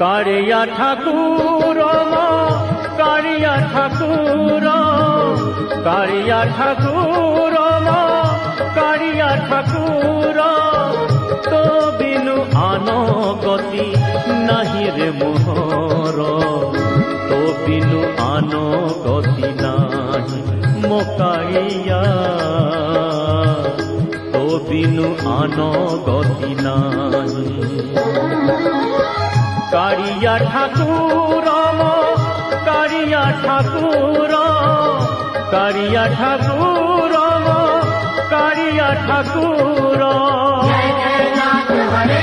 कारिया ठाकुर कारिया ठाकुर कारिया ठाकुर कारिया ठाकुर तो बिनु आनो गति नाही रे मोहर तो बिनु आनो गति नाही मो कारिया तो बिनु आनो गति नाही कारिया ठाकुर कारिया ठाकुर कारिया ठाकुर कारिया ठाकुर जय जय नाथ हरे